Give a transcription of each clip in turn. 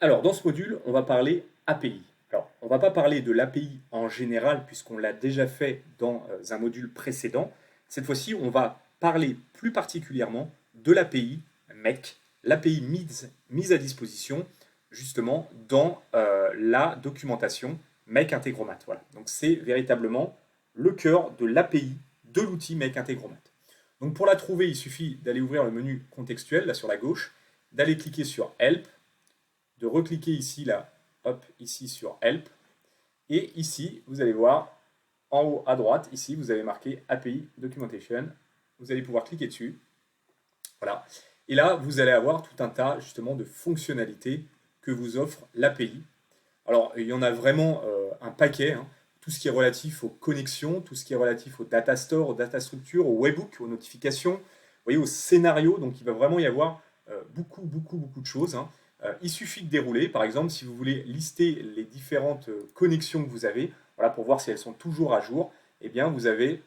Alors, dans ce module, on va parler API. Alors, on ne va pas parler de l'API en général, puisqu'on l'a déjà fait dans un module précédent. Cette fois-ci, on va parler plus particulièrement de l'API MEC, l'API mise à disposition, justement, dans la documentation MEC Integromat. Voilà. Donc, c'est véritablement le cœur de l'API de l'outil MEC Integromat. Donc, pour la trouver, il suffit d'aller ouvrir le menu contextuel, là sur la gauche, d'aller cliquer sur Help, de recliquer ici, là, hop, ici sur Help. Et ici, vous allez voir, en haut à droite, ici, vous avez marqué API Documentation. Vous allez pouvoir cliquer dessus. Voilà. Et là, vous allez avoir tout un tas, justement, de fonctionnalités que vous offre l'API. Alors, il y en a vraiment un paquet. Hein. Tout ce qui est relatif aux connexions, tout ce qui est relatif au data store, aux data structures, aux webhooks, aux notifications, vous voyez, aux scénarios. Donc, il va vraiment y avoir beaucoup de choses. Hein. Il suffit de dérouler. Par exemple, si vous voulez lister les différentes connexions que vous avez, voilà, pour voir si elles sont toujours à jour, eh bien, vous avez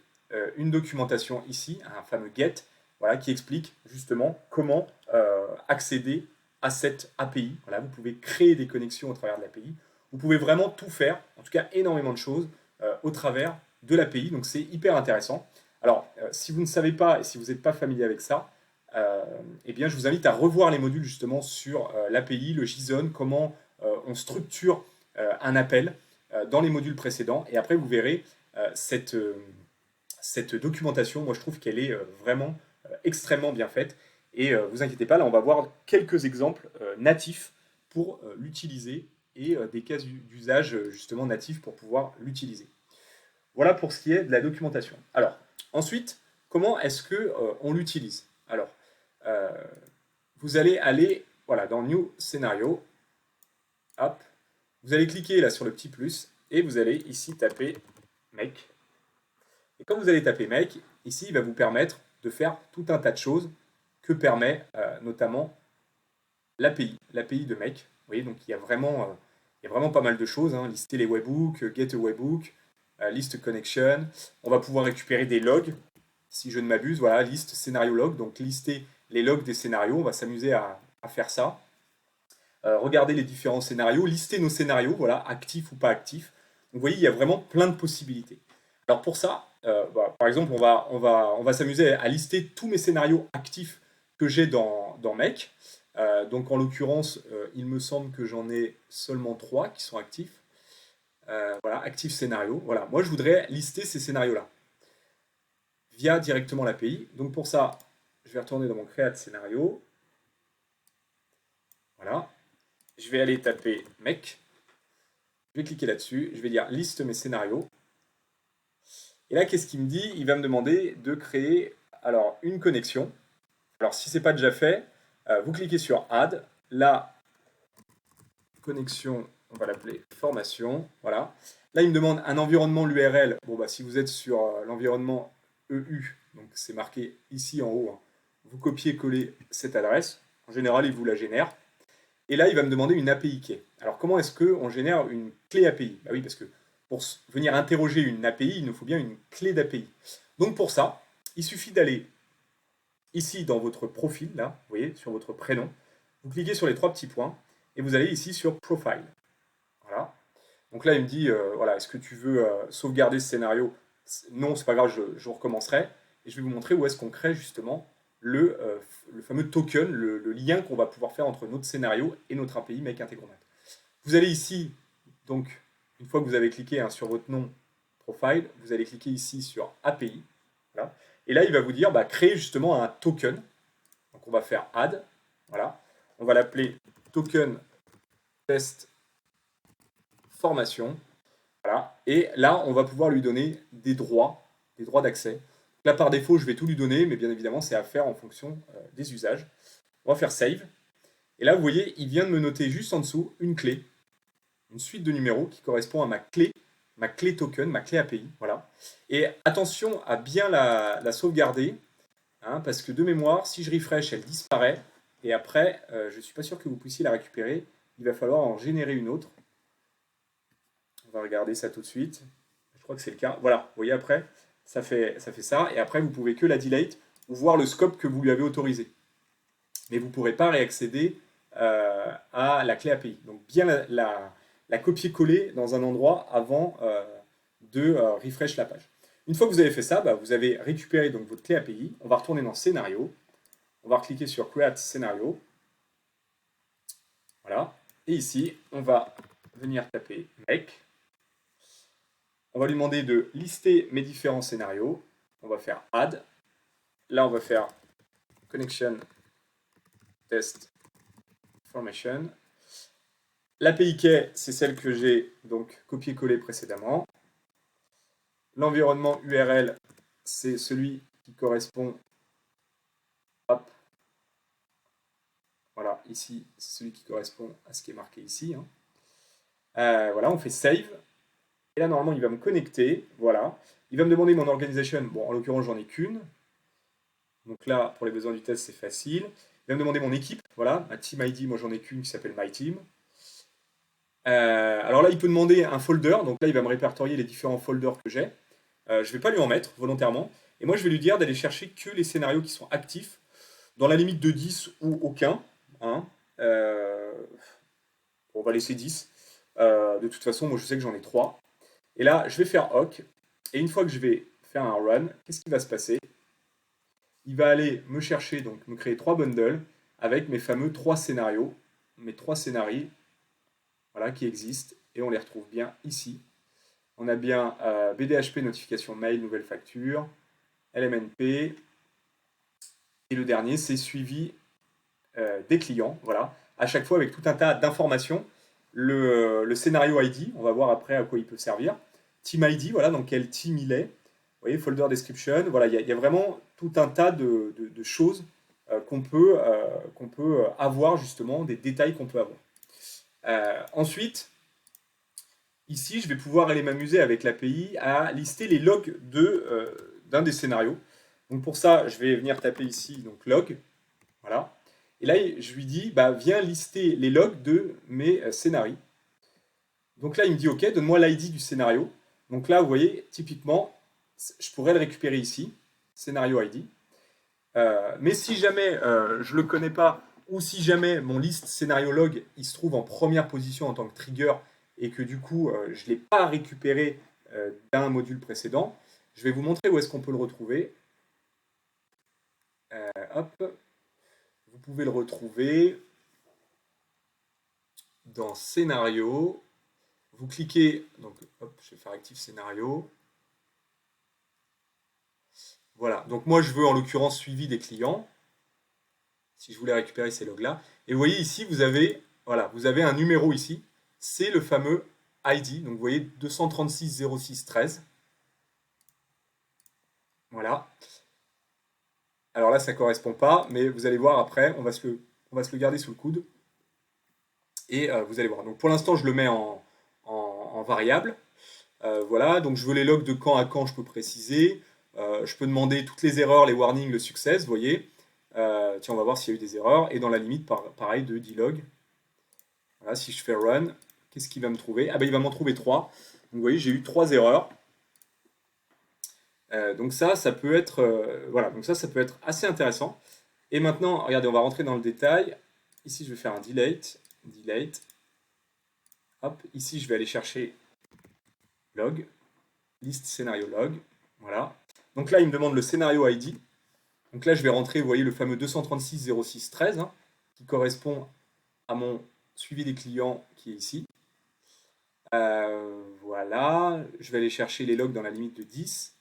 une documentation ici, un fameux get, voilà, qui explique justement comment accéder à cette API. Voilà, vous pouvez créer des connexions au travers de l'API. Vous pouvez vraiment tout faire, en tout cas énormément de choses, au travers de l'API. Donc c'est hyper intéressant. Alors, si vous ne savez pas et si vous n'êtes pas familier avec ça, eh bien, je vous invite à revoir les modules justement sur l'API, le JSON, comment on structure un appel dans les modules précédents. Et après, vous verrez cette documentation. Moi, je trouve qu'elle est vraiment extrêmement bien faite. Et vous inquiétez pas, là, on va voir quelques exemples natifs pour l'utiliser et des cas d'usage justement natifs pour pouvoir l'utiliser. Voilà pour ce qui est de la documentation. Alors, ensuite, comment est-ce que on l'utilise? Alors, euh, vous allez aller voilà, dans New Scenario, hop, vous allez cliquer là sur le petit plus et vous allez ici taper Make. Et quand vous allez taper Make, ici, il va vous permettre de faire tout un tas de choses que permet notamment l'API de Make. Vous voyez, donc il y a vraiment pas mal de choses. Hein. Lister les webhooks, get a webhook, list connection. On va pouvoir récupérer des logs, si je ne m'abuse. Voilà, list scénario log, donc lister les logs des scénarios. On va s'amuser à faire ça. Regarder les différents scénarios, lister nos scénarios, voilà, actifs ou pas actifs. Donc vous voyez, il y a vraiment plein de possibilités. Alors pour ça, par exemple, on va s'amuser à lister tous mes scénarios actifs que j'ai dans Make. Donc en l'occurrence, il me semble que j'en ai seulement 3 qui sont actifs. Voilà, actif scénario. Voilà, moi je voudrais lister ces scénarios-là via directement l'API. Donc pour ça, je vais retourner dans mon create scénario. Voilà. Je vais aller taper Make. Je vais cliquer là-dessus. Je vais dire liste mes scénarios. Et là, qu'est-ce qu'il me dit? Il va me demander de créer alors une connexion. Alors si ce n'est pas déjà fait, vous cliquez sur Add. La connexion, on va l'appeler formation. Voilà. Là, il me demande un environnement, l'URL. Bon, bah, si vous êtes sur l'environnement EU, donc c'est marqué ici en haut, hein, vous copiez-collez cette adresse. En général, il vous la génère. Et là, il va me demander une API key. Alors, comment est-ce qu'on génère une clé API? Bah oui, parce que pour venir interroger une API, il nous faut bien une clé d'API. Donc, pour ça, il suffit d'aller ici dans votre profil, là, vous voyez, sur votre prénom. Vous cliquez sur les 3 petits points et vous allez ici sur Profile. Voilà. Donc là, il me dit, voilà, est-ce que tu veux sauvegarder ce scénario? Non, c'est pas grave, je recommencerai. Et je vais vous montrer où est-ce qu'on crée justement le fameux token, le lien qu'on va pouvoir faire entre notre scénario et notre API Make Integromat. Vous allez ici, donc, une fois que vous avez cliqué hein, sur votre nom profile, vous allez cliquer ici sur API. Voilà. Et là, il va vous dire, bah, créer justement un token. Donc, on va faire add. Voilà. On va l'appeler token test formation. Voilà. Et là, on va pouvoir lui donner des droits d'accès. Là, par défaut, je vais tout lui donner, mais bien évidemment, c'est à faire en fonction des usages. On va faire Save. Et là, vous voyez, il vient de me noter juste en dessous une clé, une suite de numéros qui correspond à ma clé token, ma clé API. Voilà. Et attention à bien la sauvegarder, hein, parce que de mémoire, si je refresh, elle disparaît. Et après, je ne suis pas sûr que vous puissiez la récupérer. Il va falloir en générer une autre. On va regarder ça tout de suite. Je crois que c'est le cas. Voilà, vous voyez après, ça fait ça. Et après, vous pouvez que la delete ou voir le scope que vous lui avez autorisé. Mais vous ne pourrez pas réaccéder à la clé API. Donc bien la copier-coller dans un endroit avant de refresh la page. Une fois que vous avez fait ça, bah, vous avez récupéré donc votre clé API. On va retourner dans Scénario. On va cliquer sur Create Scenario. Voilà. Et ici, on va venir taper Make. On va lui demander de lister mes différents scénarios. On va faire Add. Là, on va faire Connection Test Formation. L'API key, c'est celle que j'ai donc copié-collé précédemment. L'environnement URL, c'est celui qui correspond. Hop. Voilà, ici, c'est celui qui correspond à ce qui est marqué ici. Voilà, on fait Save. Et là, normalement, il va me connecter. Voilà. Il va me demander mon organisation. Bon, en l'occurrence, j'en ai qu'une. Donc là, pour les besoins du test, c'est facile. Il va me demander mon équipe. Voilà, ma team ID, moi, j'en ai qu'une qui s'appelle My Team. Alors là, il peut demander un folder. Donc là, il va me répertorier les différents folders que j'ai. Je ne vais pas lui en mettre volontairement. Et moi, je vais lui dire d'aller chercher que les scénarios qui sont actifs, dans la limite de 10 ou aucun. Hein. On va laisser 10. De toute façon, moi, je sais que j'en ai 3. Et là, je vais faire OK. Et une fois que je vais faire un run, qu'est-ce qui va se passer? Il va aller me chercher, donc me créer 3 bundles avec mes fameux 3 scénarios, mes 3 scénarios, voilà, qui existent. Et on les retrouve bien ici. On a bien BDHP, notification mail, nouvelle facture, LMNP. Et le dernier, c'est suivi des clients. Voilà. À chaque fois avec tout un tas d'informations. Le scénario ID, on va voir après à quoi il peut servir. Team ID, voilà, dans quel team il est. Vous voyez, folder description. Voilà, il y a vraiment tout un tas de choses qu'on peut avoir justement, des détails qu'on peut avoir. Ensuite, ici, je vais pouvoir aller m'amuser avec l'API à lister les logs d'un des scénarios. Donc pour ça, je vais venir taper ici donc log. Voilà. Et là, je lui dis, bah, viens lister les logs de mes scénarios. Donc là, il me dit, OK, donne-moi l'ID du scénario. Donc là, vous voyez, typiquement, je pourrais le récupérer ici, scénario ID. Mais si jamais je ne le connais pas, ou si jamais mon list scénario log, il se trouve en première position en tant que trigger, et que du coup, je ne l'ai pas récupéré d'un module précédent, je vais vous montrer où est-ce qu'on peut le retrouver. Hop. Vous pouvez le retrouver dans Scénario. Vous cliquez, donc hop, je vais faire Active Scénario. Voilà, donc moi je veux en l'occurrence suivi des clients. Si je voulais récupérer ces logs-là. Et vous voyez ici, voilà, vous avez un numéro ici. C'est le fameux ID. Donc vous voyez 236 06 13. Voilà. Alors là, ça ne correspond pas, mais vous allez voir après, on va se le garder sous le coude. Et vous allez voir. Donc pour l'instant, je le mets en variable. Voilà, donc je veux les logs de quand à quand, je peux préciser. Je peux demander toutes les erreurs, les warnings, le success, vous voyez. Tiens, on va voir s'il y a eu des erreurs. Et dans la limite, pareil, de 10 logs. Voilà, si je fais run, qu'est-ce qu'il va me trouver? Ah ben, il va m'en trouver 3. Donc vous voyez, j'ai eu 3 erreurs. Donc ça peut être voilà, donc ça peut être assez intéressant. Et maintenant, regardez, on va rentrer dans le détail. Ici, je vais faire un delete. Hop, ici, je vais aller chercher log, list scénario log. Voilà. Donc là, il me demande le scénario ID. Donc là, je vais rentrer, vous voyez, le fameux 236 06 13, hein, qui correspond à mon suivi des clients qui est ici. Voilà. Je vais aller chercher les logs dans la limite de 10.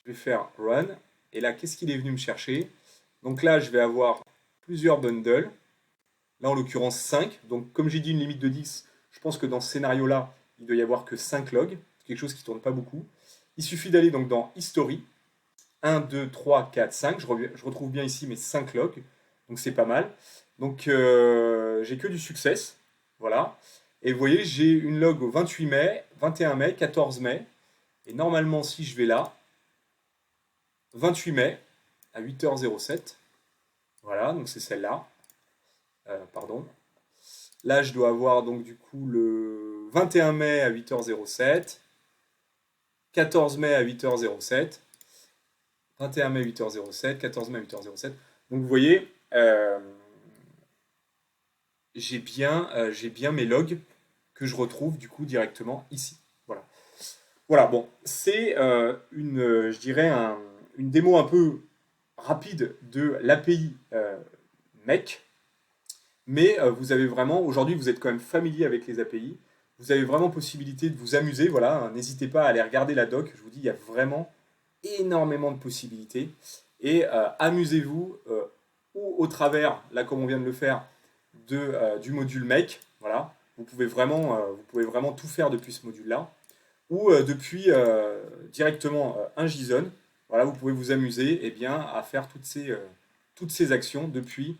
Je vais faire run. Et là, qu'est-ce qu'il est venu me chercher? Donc là, je vais avoir plusieurs bundles. Là, en l'occurrence, 5. Donc, comme j'ai dit, une limite de 10, je pense que dans ce scénario-là, il ne doit y avoir que 5 logs. Quelque chose qui ne tourne pas beaucoup. Il suffit d'aller donc dans History. 1, 2, 3, 4, 5. Je retrouve bien ici mes 5 logs. Donc, c'est pas mal. Donc, j'ai que du success. Voilà. Et vous voyez, j'ai une log au 28 mai, 21 mai, 14 mai. Et normalement, si je vais là, 28 mai à 8h07. Voilà, donc c'est celle-là. Pardon. Là, je dois avoir donc du coup le 21 mai à 8h07, 14 mai à 8h07, 21 mai 8h07, 14 mai 8h07. Donc vous voyez, j'ai bien mes logs que je retrouve du coup directement ici. Voilà. Voilà, bon, c'est je dirais, une démo un peu rapide de l'API MEC, mais vous avez vraiment, aujourd'hui, vous êtes quand même familier avec les API. Vous avez vraiment possibilité de vous amuser. Voilà, n'hésitez pas à aller regarder la doc. Je vous dis, il y a vraiment énormément de possibilités. Et amusez-vous ou au travers, là comme on vient de le faire, du module Make. Voilà, vous pouvez vraiment tout faire depuis ce module-là. Ou depuis directement un JSON. Voilà, vous pouvez vous amuser bien, à faire toutes ces actions depuis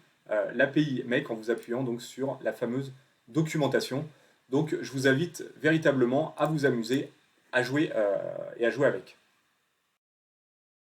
l'API Make en vous appuyant donc sur la fameuse documentation. Donc je vous invite véritablement à vous amuser à jouer et à jouer avec.